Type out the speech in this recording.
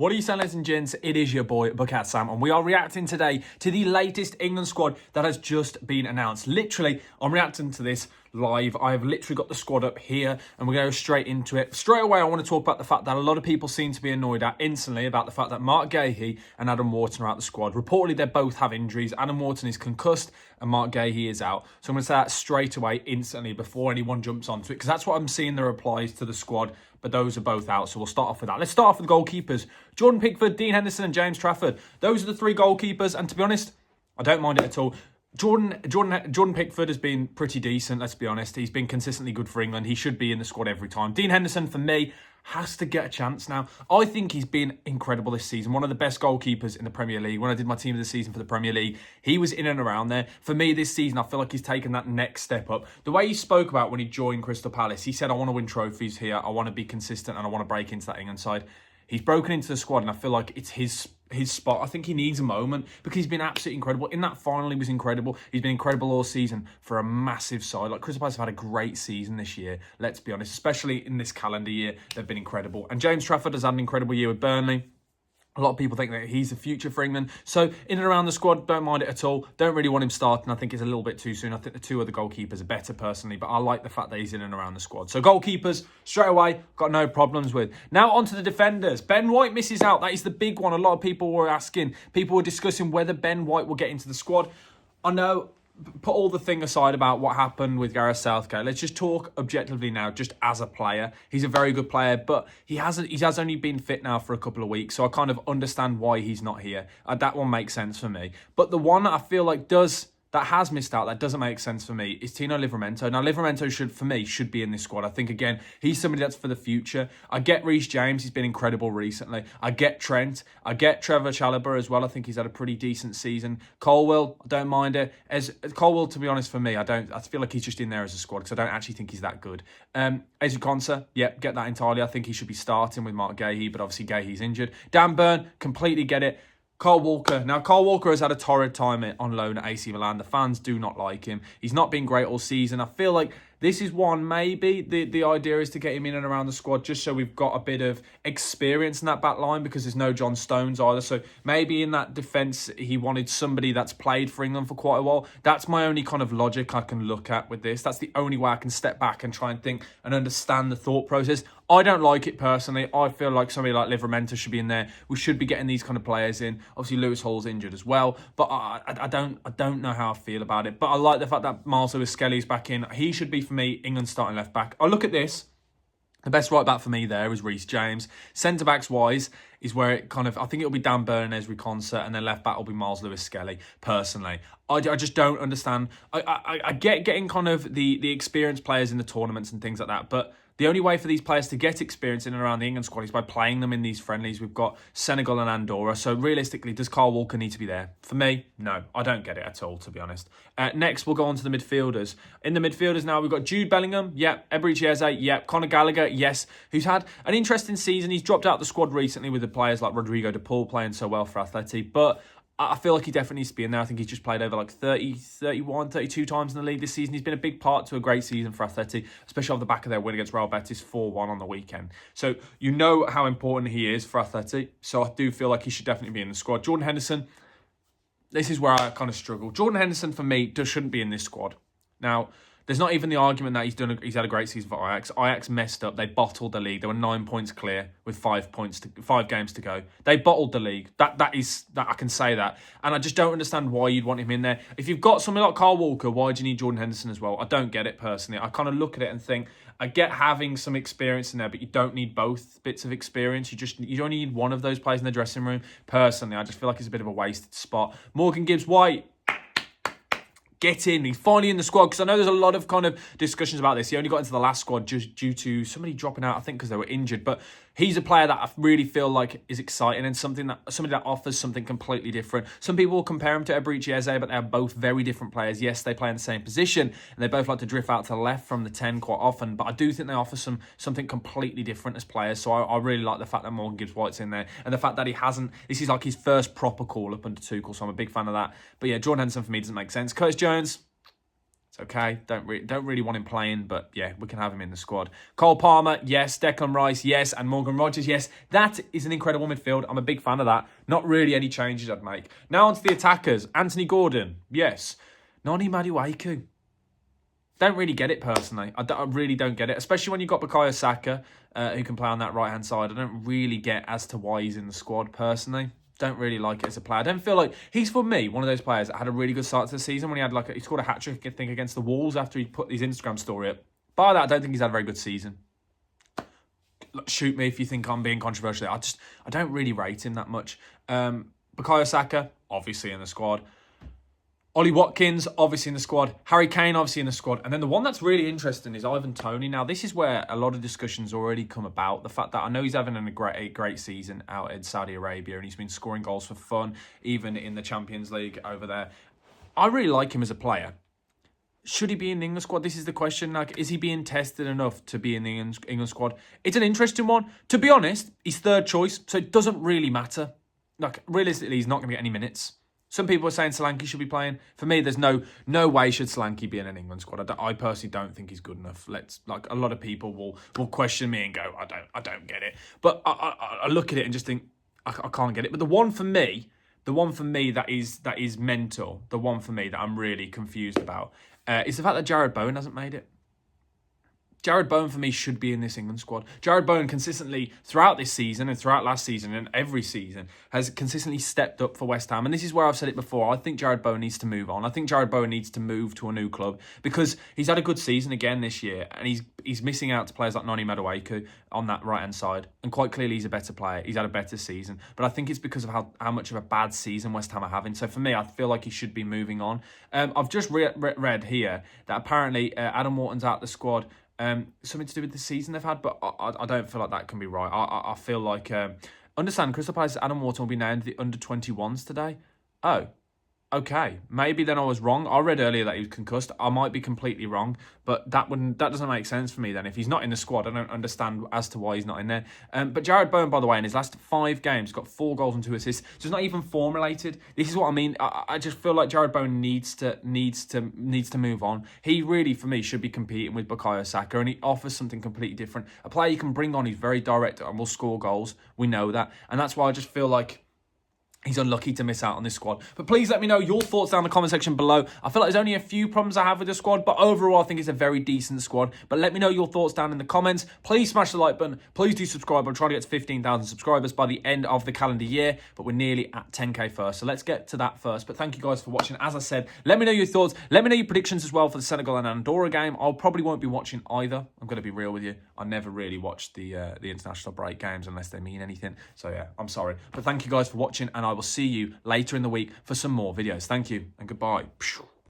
What are you saying, ladies and gents? It is your boy, Bucket Sam, and we are reacting today to the latest England squad that has just been announced. Literally, I'm reacting to this live. I have literally got the squad up here, and we're going to go straight into it. Straight away, I want to talk about the fact that a lot of people seem to be annoyed at instantly about the fact that Mark Gahey and Adam Wharton are out the squad. Reportedly, they both have injuries. Adam Wharton is concussed, and Mark Gahey is out. So I'm going to say that straight away, instantly, before anyone jumps onto it, because that's what I'm seeing the replies to the squad. But those are both out, so we'll start off with that. Let's start off with the goalkeepers. Jordan Pickford, Dean Henderson and James Trafford. Those are the three goalkeepers, and to be honest, I don't mind it at all. Jordan Pickford has been pretty decent, let's be honest. He's been consistently good for England. He should be in the squad every time. Dean Henderson, for me, has to get a chance now. I think he's been incredible this season. One of the best goalkeepers in the Premier League. When I did my team of the season for the Premier League, he was in and around there. For me this season, I feel like he's taken that next step up. The way he spoke about when he joined Crystal Palace, he said, I want to win trophies here. I want to be consistent and I want to break into that England side. He's broken into the squad and I feel like it's his spot. I think he needs a moment because he's been absolutely incredible. In that final, he was incredible. He's been incredible all season for a massive side. Like, Crystal Palace have had a great season this year, let's be honest. Especially in this calendar year, they've been incredible. And James Trafford has had an incredible year with Burnley. A lot of people think that he's the future for England. So, in and around the squad, don't mind it at all. Don't really want him starting. I think it's a little bit too soon. I think the two other goalkeepers are better, personally. But I like the fact that he's in and around the squad. So, goalkeepers, straight away, got no problems with. Now, on to the defenders. Ben White misses out. That is the big one. A lot of people were asking. People were discussing whether Ben White will get into the squad. I know. Put all the thing aside about what happened with Gareth Southgate. Let's just talk objectively now, just as a player. He's a very good player, but he has only been fit now for a couple of weeks, so I kind of understand why he's not here. That one makes sense for me. But the one that I feel like that has missed out, that doesn't make sense for me, is Tino Livramento. Now, Livramento should be in this squad. I think, again, he's somebody that's for the future. I get Reece James. He's been incredible recently. I get Trent. I get Trevor Chalobah as well. I think he's had a pretty decent season. Colwill, I don't mind it. Colwill, to be honest, for me, I feel like he's just in there as a squad because I don't actually think he's that good. Ezri Konsa, yep, get that entirely. I think he should be starting with Mark Gahey, but obviously Gahey's injured. Dan Burn, completely get it. Kyle Walker. Now, Kyle Walker has had a torrid time on loan at AC Milan. The fans do not like him. He's not been great all season. I feel like this is one, maybe the idea is to get him in and around the squad just so we've got a bit of experience in that back line because there's no John Stones either. So maybe in that defence, he wanted somebody that's played for England for quite a while. That's my only kind of logic I can look at with this. That's the only way I can step back and try and think and understand the thought process. I don't like it personally. I feel like somebody like Livramento should be in there. We should be getting these kind of players in. Obviously, Lewis Hall's injured as well, but I don't know how I feel about it. But I like the fact that Miles Lewis-Skelly's back in. He should be, for me, England starting left back. I look at this. The best right back for me there is Reece James. Centre backs wise is where it kind of, I think it'll be Dan Burn and Ezri Konsa, and then left back will be Miles Lewis-Skelly, personally. I just don't understand. I get getting kind of the experienced players in the tournaments and things like that, but the only way for these players to get experience in and around the England squad is by playing them in these friendlies. We've got Senegal and Andorra. So realistically, does Kyle Walker need to be there? For me, no. I don't get it at all, to be honest. Next, we'll go on to the midfielders. In the midfielders now, we've got Jude Bellingham. Yep. Eberechi Eze. Yep. Conor Gallagher. Yes. Who's had an interesting season. He's dropped out the squad recently with the players like Rodrigo de Paul playing so well for Atleti. But I feel like he definitely needs to be in there. I think he's just played over like 30, 31, 32 times in the league this season. He's been a big part to a great season for Atleti, especially off the back of their win against Real Betis 4-1 on the weekend. So you know how important he is for Atleti. So I do feel like he should definitely be in the squad. Jordan Henderson, this is where I kind of struggle. Jordan Henderson, for me, shouldn't be in this squad. Now, there's not even the argument that he's had a great season for Ajax. Ajax messed up. They bottled the league. They were 9 points clear with 5 games to go. They bottled the league. That I can say that. And I just don't understand why you'd want him in there. If you've got somebody like Kyle Walker, why do you need Jordan Henderson as well? I don't get it personally. I kind of look at it and think, I get having some experience in there, but you don't need both bits of experience. You only need one of those players in the dressing room. Personally, I just feel like it's a bit of a wasted spot. Morgan Gibbs-White, get in. He's finally in the squad because I know there's a lot of kind of discussions about this. He only got into the last squad just due to somebody dropping out, I think, because they were injured. But he's a player that I really feel like is exciting and somebody that offers something completely different. Some people will compare him to Eberechi Eze, but they're both very different players. Yes, they play in the same position and they both like to drift out to the left from the 10 quite often. But I do think they offer something completely different as players. So I really like the fact that Morgan Gibbs-White's in there and the fact that this is like his first proper call up under Tuchel. So I'm a big fan of that. But yeah, Jordan Henderson for me doesn't make sense. Curtis Jones, It's okay. Don't really want him playing, but yeah, we can have him in the squad. Cole Palmer, yes. Declan Rice, yes. And Morgan Rogers, yes. That is an incredible midfield. I'm a big fan of that. Not really any changes I'd make. Now on to the attackers. Anthony Gordon, yes. Noni Madueke. Don't really get it personally. I really don't get it, especially when you've got Bukayo Saka, who can play on that right-hand side. I don't really get as to why he's in the squad personally. Don't really like it as a player. I don't feel like he's, for me, one of those players that had a really good start to the season when he had he scored a hat-trick, I think, against the Wolves after he put his Instagram story up. By that, I don't think he's had a very good season. Shoot me if you think I'm being controversial. I don't really rate him that much. Bukayo Saka, obviously in the squad. Ollie Watkins, obviously in the squad. Harry Kane, obviously in the squad. And then the one that's really interesting is Ivan Toney. Now, this is where a lot of discussions already come about. The fact that I know he's having a great season out in Saudi Arabia and he's been scoring goals for fun, even in the Champions League over there. I really like him as a player. Should he be in the England squad? This is the question. Is he being tested enough to be in the England squad? It's an interesting one. To be honest, he's third choice, so it doesn't really matter. Realistically, he's not going to get any minutes. Some people are saying Solanke should be playing. For me, there's no way should Solanke be in an England squad. I personally don't think he's good enough. A lot of people will question me and go, I don't get it. But I look at it and just think I can't get it. But the one for me that is mental, the one for me that I'm really confused about, is the fact that Jared Bowen hasn't made it. Jared Bowen, for me, should be in this England squad. Jared Bowen consistently, throughout this season and throughout last season and every season, has consistently stepped up for West Ham. And this is where I've said it before. I think Jared Bowen needs to move on. I think Jared Bowen needs to move to a new club because he's had a good season again this year. And he's missing out to players like Noni Madueke on that right-hand side. And quite clearly, he's a better player. He's had a better season. But I think it's because of how much of a bad season West Ham are having. So for me, I feel like he should be moving on. I've just read here that apparently Adam Wharton's out the squad. Something to do with the season they've had, but I don't feel like that can be right. I feel like... understand, Crystal Palace's Adam Wharton will be named the under-21s today. Oh, okay. Maybe then I was wrong. I read earlier that he was concussed. I might be completely wrong, but that doesn't make sense for me then. If he's not in the squad, I don't understand as to why he's not in there. But Jared Bowen, by the way, in his last 5 games, got 4 goals and 2 assists. So it's not even form-related. This is what I mean. I just feel like Jared Bowen needs to move on. He really, for me, should be competing with Bukayo Saka, and he offers something completely different. A player you can bring on who's very direct and will score goals. We know that. And that's why I just feel like he's unlucky to miss out on this squad. But please let me know your thoughts down in the comment section below. I feel like there's only a few problems I have with the squad, but overall I think it's a very decent squad. But let me know your thoughts down in the comments. Please smash the like button. Please do subscribe. I'm trying to get to 15,000 subscribers by the end of the calendar year, but we're nearly at 10k first. So let's get to that first. But thank you guys for watching. As I said, let me know your thoughts. Let me know your predictions as well for the Senegal and Andorra game. I probably won't be watching either. I'm going to be real with you. I never really watch the international break games unless they mean anything. So yeah, I'm sorry. But thank you guys for watching, and I will see you later in the week for some more videos. Thank you and goodbye.